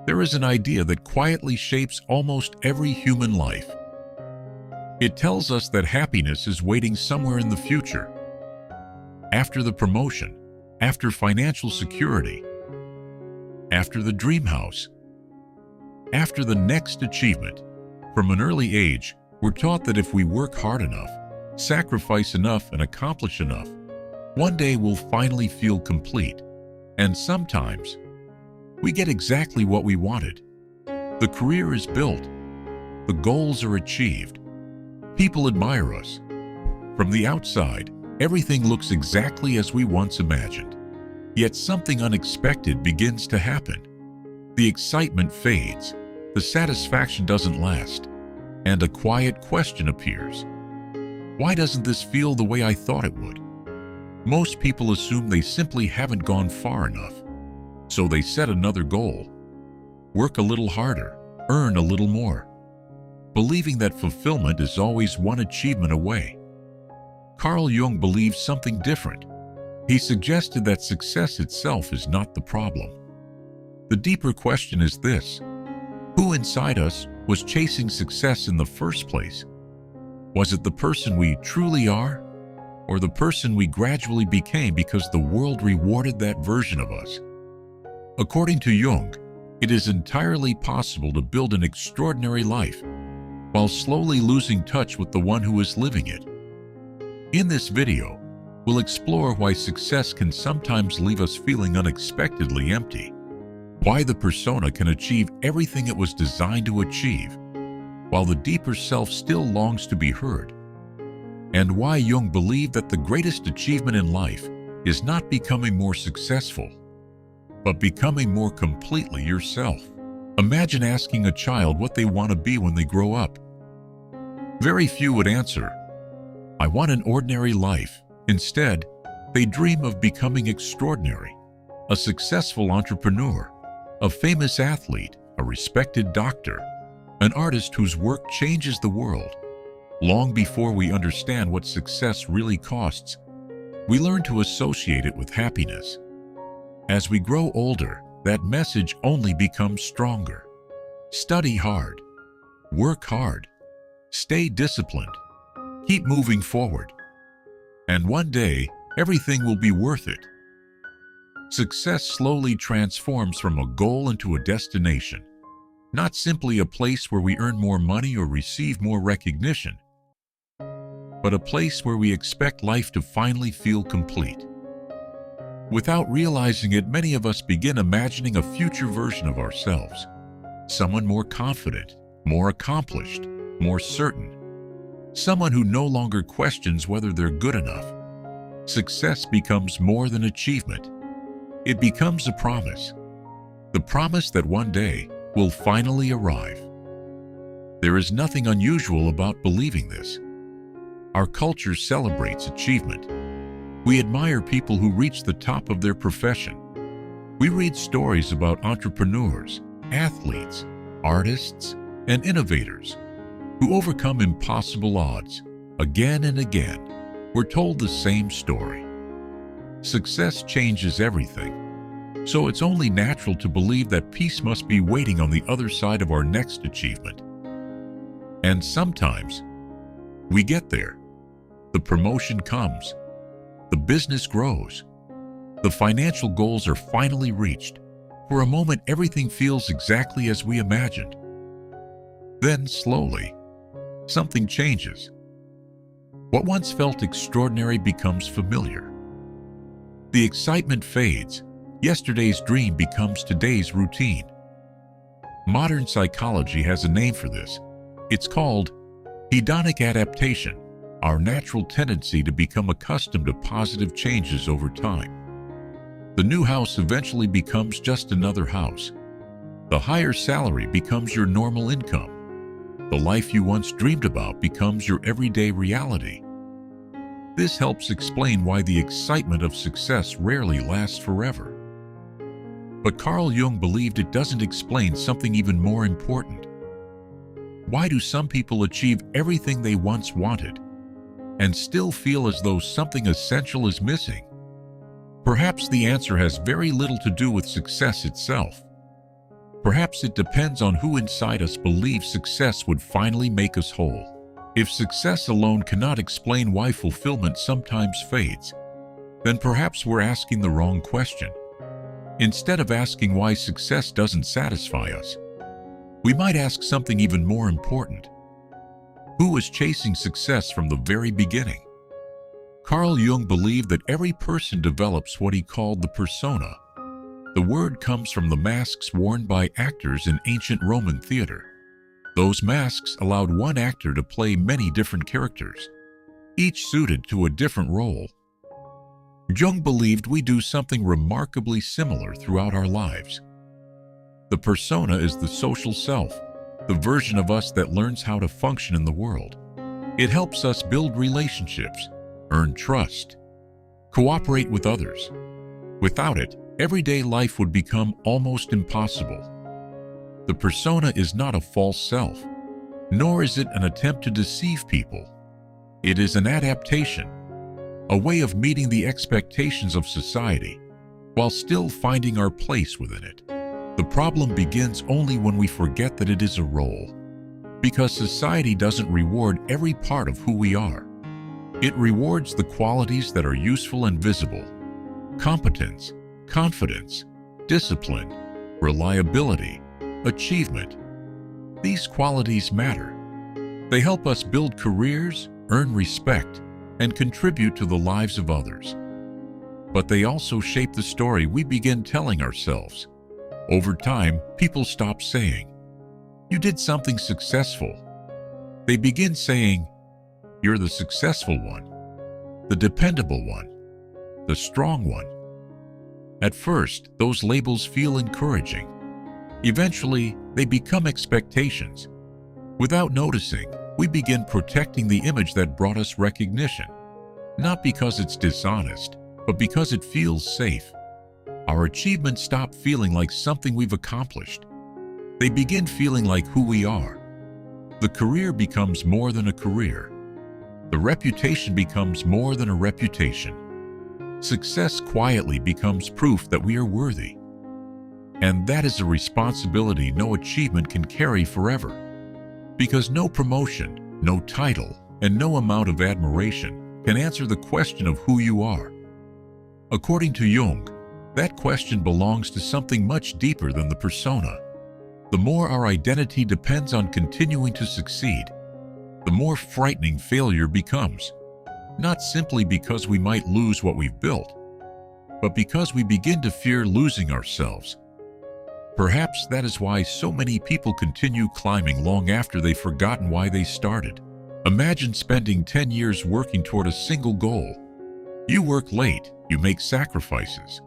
there is an idea that quietly shapes almost every human life. It tells us that happiness is waiting somewhere in the future. After the promotion, after financial security, after the dream house, after the next achievement. From an early age, we're taught that if we work hard enough, sacrifice enough, and accomplish enough, one day we'll finally feel complete. And sometimes, we get exactly what we wanted. The career is built. The goals are achieved. People admire us. From the outside, everything looks exactly as we once imagined. Yet something unexpected begins to happen. The excitement fades, the satisfaction doesn't last, and a quiet question appears. Why doesn't this feel the way I thought it would? Most people assume they simply haven't gone far enough. So they set another goal. Work a little harder, earn a little more, believing that fulfillment is always one achievement away. Carl Jung believes something different. He suggested that success itself is not the problem. The deeper question is this: who inside us was chasing success in the first place? Was it the person we truly are, or the person we gradually became because the world rewarded that version of us? According to Jung, it is entirely possible to build an extraordinary life while slowly losing touch with the one who is living it. In this video, we'll explore why success can sometimes leave us feeling unexpectedly empty, why the persona can achieve everything it was designed to achieve, while the deeper self still longs to be heard, and why Jung believed that the greatest achievement in life is not becoming more successful, but becoming more completely yourself. Imagine asking a child what they want to be when they grow up. Very few would answer, "I want an ordinary life." Instead, they dream of becoming extraordinary, a successful entrepreneur, a famous athlete, a respected doctor, an artist whose work changes the world. Long before we understand what success really costs, we learn to associate it with happiness. As we grow older, that message only becomes stronger. Study hard, work hard, stay disciplined, keep moving forward, and one day, everything will be worth it. Success slowly transforms from a goal into a destination, not simply a place where we earn more money or receive more recognition, but a place where we expect life to finally feel complete. Without realizing it, many of us begin imagining a future version of ourselves, someone more confident, more accomplished, more certain, someone who no longer questions whether they're good enough. Success becomes more than achievement. It becomes a promise, the promise that one day will finally arrive. There is nothing unusual about believing this. Our culture celebrates achievement. We admire people who reach the top of their profession. We read stories about entrepreneurs, athletes, artists, and innovators who overcome impossible odds. Again and again, we're told the same story. Success changes everything, so it's only natural to believe that peace must be waiting on the other side of our next achievement. And sometimes, we get there. The promotion comes. The business grows. The financial goals are finally reached. For a moment, everything feels exactly as we imagined. Then, slowly, something changes. What once felt extraordinary becomes familiar. The excitement fades. Yesterday's dream becomes today's routine. Modern psychology has a name for this. It's called hedonic adaptation, our natural tendency to become accustomed to positive changes over time. The new house eventually becomes just another house. The higher salary becomes your normal income. The life you once dreamed about becomes your everyday reality. This helps explain why the excitement of success rarely lasts forever. But Carl Jung believed it doesn't explain something even more important. Why do some people achieve everything they once wanted and still feel as though something essential is missing? Perhaps the answer has very little to do with success itself. Perhaps it depends on who inside us believes success would finally make us whole. If success alone cannot explain why fulfillment sometimes fades, then perhaps we're asking the wrong question. Instead of asking why success doesn't satisfy us, we might ask something even more important. Who was chasing success from the very beginning? Carl Jung believed that every person develops what he called the persona. The word comes from the masks worn by actors in ancient Roman theater. Those masks allowed one actor to play many different characters, each suited to a different role. Jung believed we do something remarkably similar throughout our lives. The persona is the social self, the version of us that learns how to function in the world. It helps us build relationships, earn trust, cooperate with others. Without it, everyday life would become almost impossible. The persona is not a false self, nor is it an attempt to deceive people. It is an adaptation, a way of meeting the expectations of society while still finding our place within it. The problem begins only when we forget that it is a role, because society doesn't reward every part of who we are. It rewards the qualities that are useful and visible: competence, confidence, discipline, reliability, achievement. These qualities matter. They help us build careers, earn respect, and contribute to the lives of others. But they also shape the story we begin telling ourselves. Over time, people stop saying, "You did something successful." They begin saying, "You're the successful one, the dependable one, the strong one." At first, those labels feel encouraging. Eventually, they become expectations. Without noticing, we begin protecting the image that brought us recognition, not because it's dishonest, but because it feels safe. Our achievements stop feeling like something we've accomplished. They begin feeling like who we are. The career becomes more than a career. The reputation becomes more than a reputation. Success quietly becomes proof that we are worthy. And that is a responsibility no achievement can carry forever. Because no promotion, no title, and no amount of admiration can answer the question of who you are. According to Jung, that question belongs to something much deeper than the persona. The more our identity depends on continuing to succeed, the more frightening failure becomes. Not simply because we might lose what we've built, but because we begin to fear losing ourselves. Perhaps that is why so many people continue climbing long after they've forgotten why they started. Imagine spending 10 years working toward a single goal. You work late, you make sacrifices,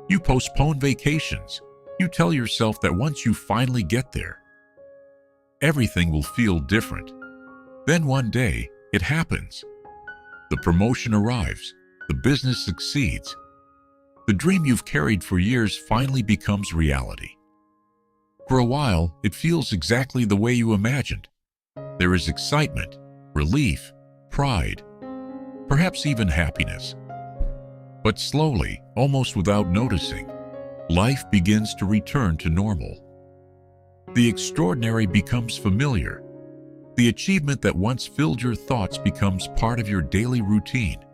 you postpone vacations, you tell yourself that once you finally get there, everything will feel different. Then one day, it happens. The promotion arrives, the business succeeds. The dream you've carried for years finally becomes reality. For a while, it feels exactly the way you imagined. There is excitement, relief, pride, perhaps even happiness. But slowly, almost without noticing, life begins to return to normal. The extraordinary becomes familiar. The achievement that once filled your thoughts becomes part of your daily routine.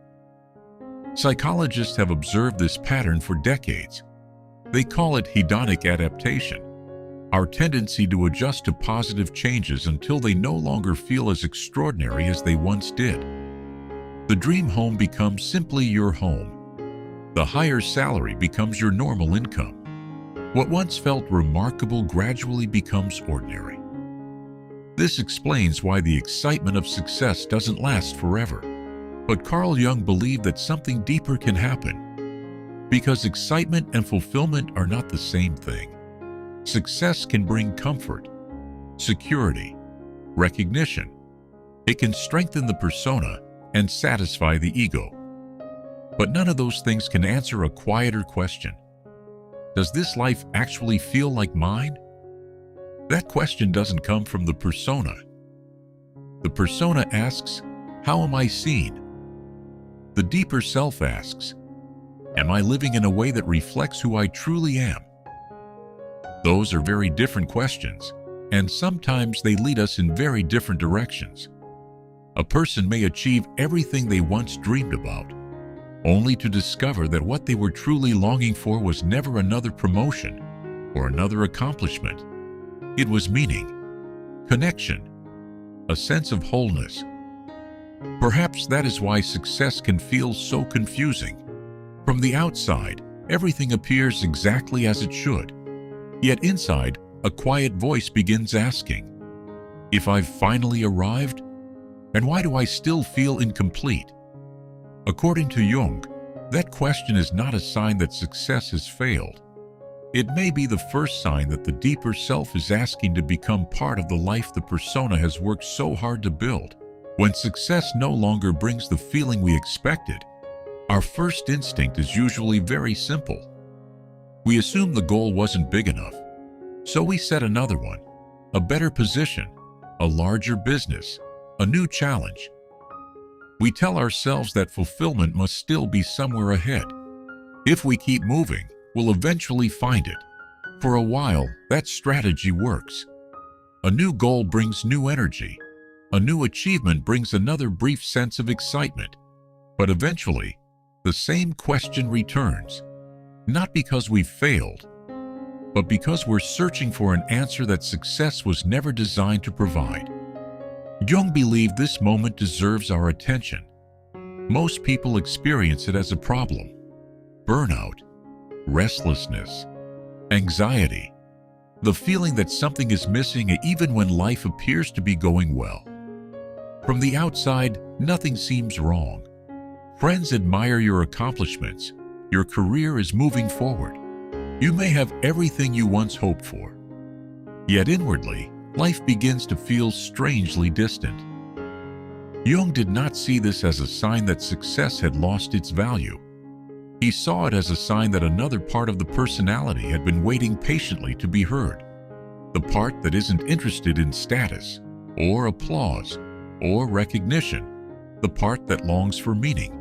Psychologists have observed this pattern for decades. They call it hedonic adaptation, our tendency to adjust to positive changes until they no longer feel as extraordinary as they once did. The dream home becomes simply your home. The higher salary becomes your normal income. What once felt remarkable gradually becomes ordinary. This explains why the excitement of success doesn't last forever. But Carl Jung believed that something deeper can happen. Because excitement and fulfillment are not the same thing. Success can bring comfort, security, recognition. It can strengthen the persona and satisfy the ego. But none of those things can answer a quieter question. Does this life actually feel like mine? That question doesn't come from the persona. The persona asks, how am I seen? The deeper self asks, am I living in a way that reflects who I truly am? Those are very different questions, and sometimes they lead us in very different directions. A person may achieve everything they once dreamed about, only to discover that what they were truly longing for was never another promotion or another accomplishment. It was meaning, connection, a sense of wholeness. Perhaps that is why success can feel so confusing. From the outside, everything appears exactly as it should. Yet inside, a quiet voice begins asking, if I've finally arrived? And why do I still feel incomplete? According to Jung, that question is not a sign that success has failed. It may be the first sign that the deeper self is asking to become part of the life the persona has worked so hard to build. When success no longer brings the feeling we expected, our first instinct is usually very simple. We assume the goal wasn't big enough, so we set another one, a better position, a larger business, a new challenge. We tell ourselves that fulfillment must still be somewhere ahead. If we keep moving, we'll eventually find it. For a while, that strategy works. A new goal brings new energy. A new achievement brings another brief sense of excitement. But eventually, the same question returns. Not because we've failed, but because we're searching for an answer that success was never designed to provide. Jung believed this moment deserves our attention. Most people experience it as a problem: burnout, restlessness, anxiety, the feeling that something is missing even when life appears to be going well. From the outside, nothing seems wrong. Friends admire your accomplishments. Your career is moving forward. You may have everything you once hoped for. Yet inwardly, life begins to feel strangely distant. Jung did not see this as a sign that success had lost its value. He saw it as a sign that another part of the personality had been waiting patiently to be heard. The part that isn't interested in status, or applause, or recognition. The part that longs for meaning,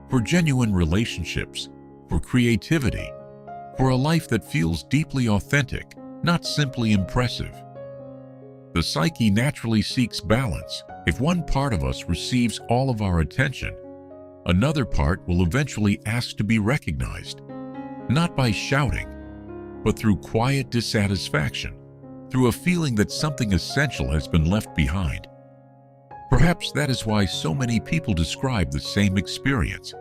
for genuine relationships, for creativity, for a life that feels deeply authentic, not simply impressive. The psyche naturally seeks balance. If one part of us receives all of our attention, another part will eventually ask to be recognized, not by shouting, but through quiet dissatisfaction, through a feeling that something essential has been left behind. Perhaps that is why so many people describe the same experience.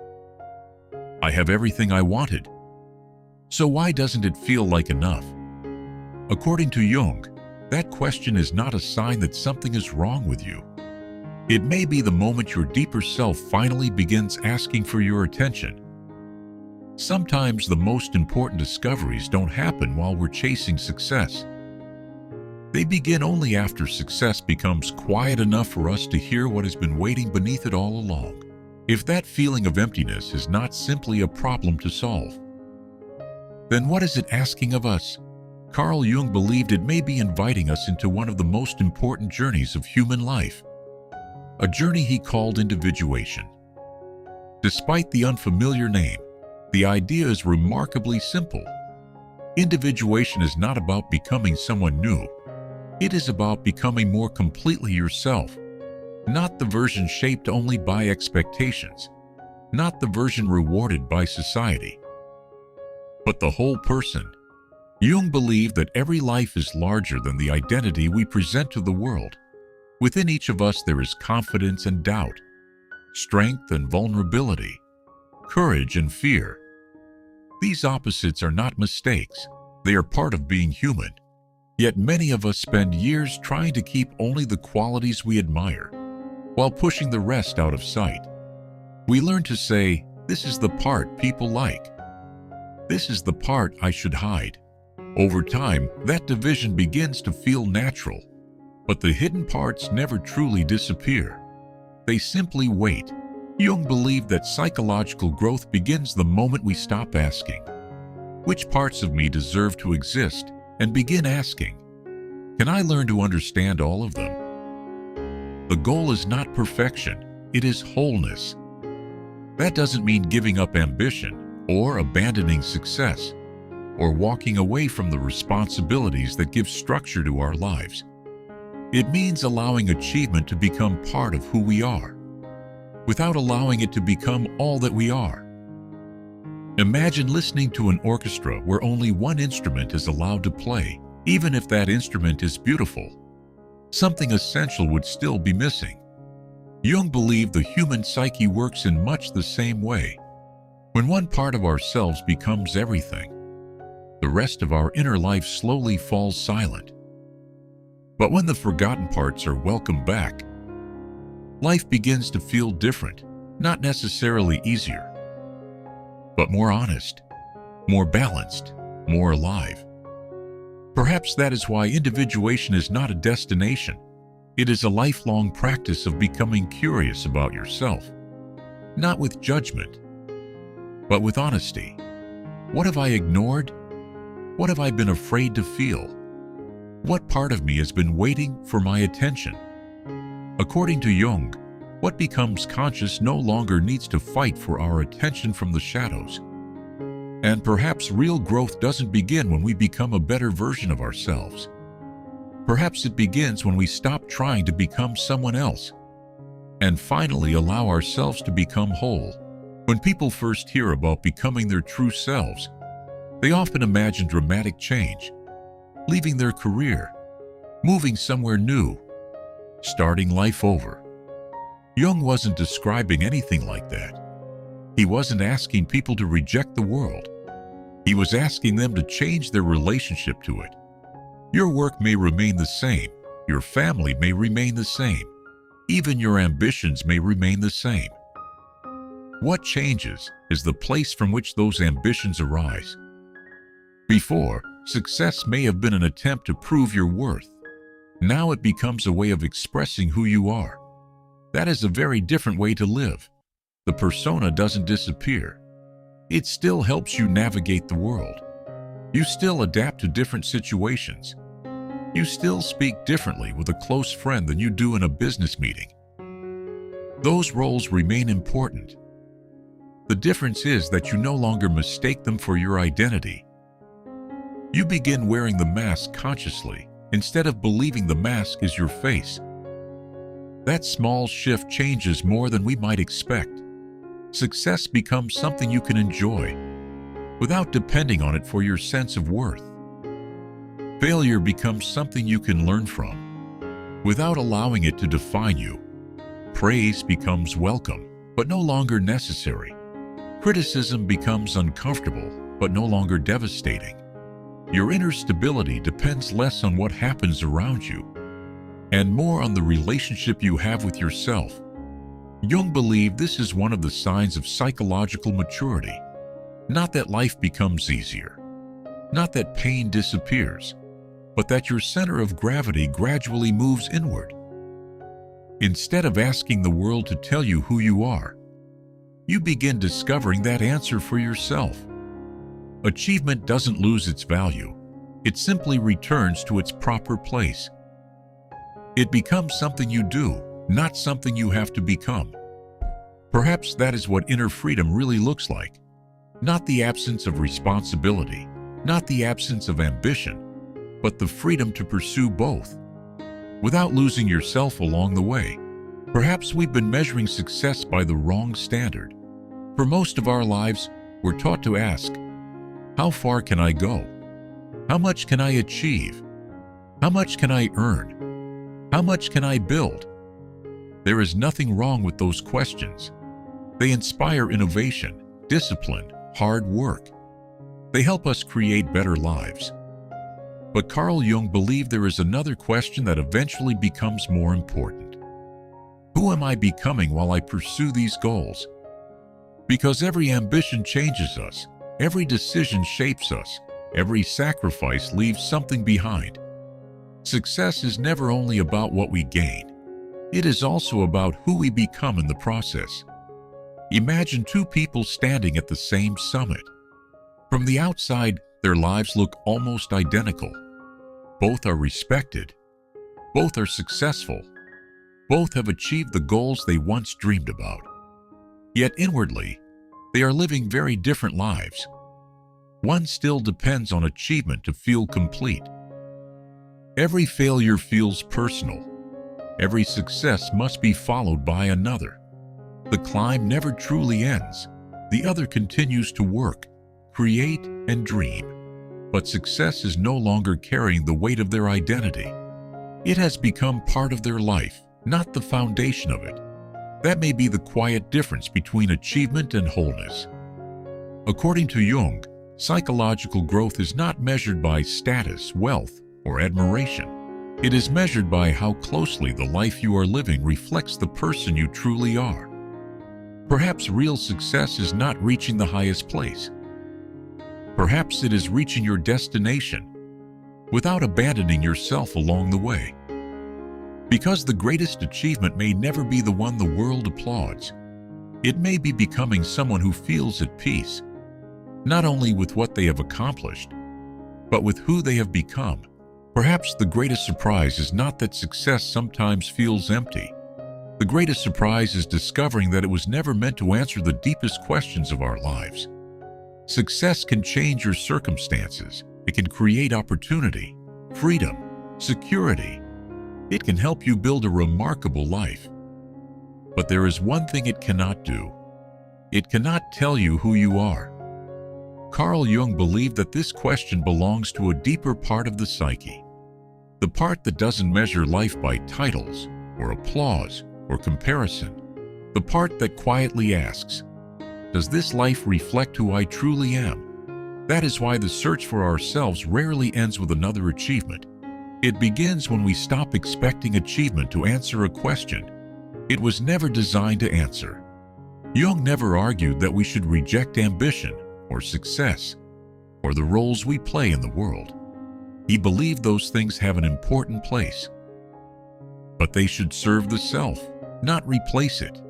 I have everything I wanted. So why doesn't it feel like enough? According to Jung, that question is not a sign that something is wrong with you. It may be the moment your deeper self finally begins asking for your attention. Sometimes the most important discoveries don't happen while we're chasing success. They begin only after success becomes quiet enough for us to hear what has been waiting beneath it all along. If that feeling of emptiness is not simply a problem to solve, then what is it asking of us? Carl Jung believed it may be inviting us into one of the most important journeys of human life, a journey he called individuation. Despite the unfamiliar name, the idea is remarkably simple. Individuation is not about becoming someone new. It is about becoming more completely yourself, not the version shaped only by expectations, not the version rewarded by society, but the whole person. Jung believed that every life is larger than the identity we present to the world. Within each of us there is confidence and doubt, strength and vulnerability, courage and fear. These opposites are not mistakes. They are part of being human. Yet many of us spend years trying to keep only the qualities we admire, while pushing the rest out of sight. We learn to say, "This is the part people like. This is the part I should hide." Over time, that division begins to feel natural, but the hidden parts never truly disappear. They simply wait. Jung believed that psychological growth begins the moment we stop asking, "Which parts of me deserve to exist?" and begin asking, "Can I learn to understand all of them?" The goal is not perfection, it is wholeness. That doesn't mean giving up ambition or abandoning success. or walking away from the responsibilities that give structure to our lives. It means allowing achievement to become part of who we are, without allowing it to become all that we are. Imagine listening to an orchestra where only one instrument is allowed to play. Even if that instrument is beautiful, something essential would still be missing. Jung believed the human psyche works in much the same way. When one part of ourselves becomes everything, the rest of our inner life slowly falls silent. But when the forgotten parts are welcomed back, life begins to feel different, not necessarily easier, but more honest, more balanced, more alive. Perhaps that is why individuation is not a destination. It is a lifelong practice of becoming curious about yourself, not with judgment, but with honesty. What have I ignored? What have I been afraid to feel? What part of me has been waiting for my attention? According to Jung, what becomes conscious no longer needs to fight for our attention from the shadows. And perhaps real growth doesn't begin when we become a better version of ourselves. Perhaps it begins when we stop trying to become someone else and finally allow ourselves to become whole. When people first hear about becoming their true selves, they often imagine dramatic change, leaving their career, moving somewhere new, starting life over. Jung wasn't describing anything like that. He wasn't asking people to reject the world. He was asking them to change their relationship to it. Your work may remain the same. Your family may remain the same. Even your ambitions may remain the same. What changes is the place from which those ambitions arise. Before, success may have been an attempt to prove your worth. Now it becomes a way of expressing who you are. That is a very different way to live. The persona doesn't disappear. It still helps you navigate the world. You still adapt to different situations. You still speak differently with a close friend than you do in a business meeting. Those roles remain important. The difference is that you no longer mistake them for your identity. You begin wearing the mask consciously, instead of believing the mask is your face. That small shift changes more than we might expect. Success becomes something you can enjoy, without depending on it for your sense of worth. Failure becomes something you can learn from, without allowing it to define you. Praise becomes welcome, but no longer necessary. Criticism becomes uncomfortable, but no longer devastating. Your inner stability depends less on what happens around you, and more on the relationship you have with yourself. Jung believed this is one of the signs of psychological maturity. Not that life becomes easier, not that pain disappears, but that your center of gravity gradually moves inward. Instead of asking the world to tell you who you are, you begin discovering that answer for yourself. Achievement doesn't lose its value. It simply returns to its proper place. It becomes something you do, not something you have to become. Perhaps that is what inner freedom really looks like. Not the absence of responsibility, not the absence of ambition, but the freedom to pursue both, without losing yourself along the way. Perhaps we've been measuring success by the wrong standard. For most of our lives, we're taught to ask, how far can I go? How much can I achieve? How much can I earn? How much can I build? There is nothing wrong with those questions. They inspire innovation, discipline, hard work. They help us create better lives. But Carl Jung believed there is another question that eventually becomes more important. Who am I becoming while I pursue these goals? Because every ambition changes us, every decision shapes us, every sacrifice leaves something behind. Success is never only about what we gain. It is also about who we become in the process. Imagine two people standing at the same summit. From the outside, their lives look almost identical. Both are respected. Both are successful. Both have achieved the goals they once dreamed about. Yet inwardly, they are living very different lives. one still depends on achievement to feel complete. Every failure feels personal. Every success must be followed by another. The climb never truly ends. The other continues to work, create, and dream. But success is no longer carrying the weight of their identity. It has become part of their life, not the foundation of it. That may be the quiet difference between achievement and wholeness. According to Jung, psychological growth is not measured by status, wealth, or admiration. It is measured by how closely the life you are living reflects the person you truly are. Perhaps real success is not reaching the highest place. Perhaps it is reaching your destination without abandoning yourself along the way. Because the greatest achievement may never be the one the world applauds. It may be becoming someone who feels at peace, not only with what they have accomplished, but with who they have become. Perhaps the greatest surprise is not that success sometimes feels empty. The greatest surprise is discovering that it was never meant to answer the deepest questions of our lives. Success can change your circumstances. It can create opportunity, freedom, security. It can help you build a remarkable life. But there is one thing it cannot do. It cannot tell you who you are. Carl Jung believed that this question belongs to a deeper part of the psyche. The part that doesn't measure life by titles, or applause, or comparison. The part that quietly asks, does this life reflect who I truly am? That is why the search for ourselves rarely ends with another achievement. It begins when we stop expecting achievement to answer a question it was never designed to answer. Jung never argued that we should reject ambition or success or the roles we play in the world. He believed those things have an important place, but they should serve the self, not replace it.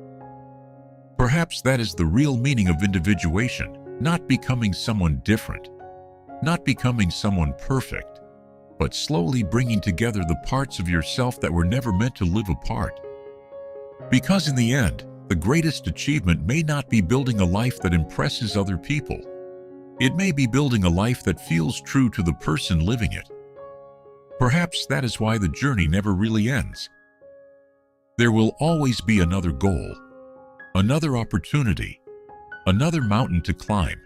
Perhaps that is the real meaning of individuation, not becoming someone different, not becoming someone perfect, but slowly bringing together the parts of yourself that were never meant to live apart. Because in the end, the greatest achievement may not be building a life that impresses other people. It may be building a life that feels true to the person living it. Perhaps that is why the journey never really ends. There will always be another goal, another opportunity, another mountain to climb.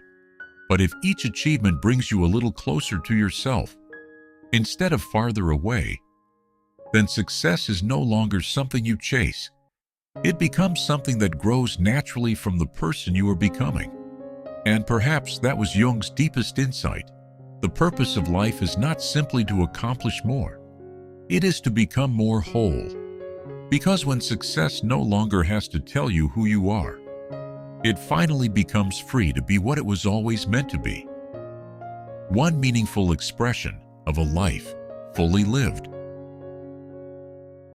But if each achievement brings you a little closer to yourself, instead of farther away, then success is no longer something you chase. It becomes something that grows naturally from the person you are becoming. And perhaps that was Jung's deepest insight. The purpose of life is not simply to accomplish more. It is to become more whole. Because when success no longer has to tell you who you are, it finally becomes free to be what it was always meant to be. One meaningful expression of a life fully lived.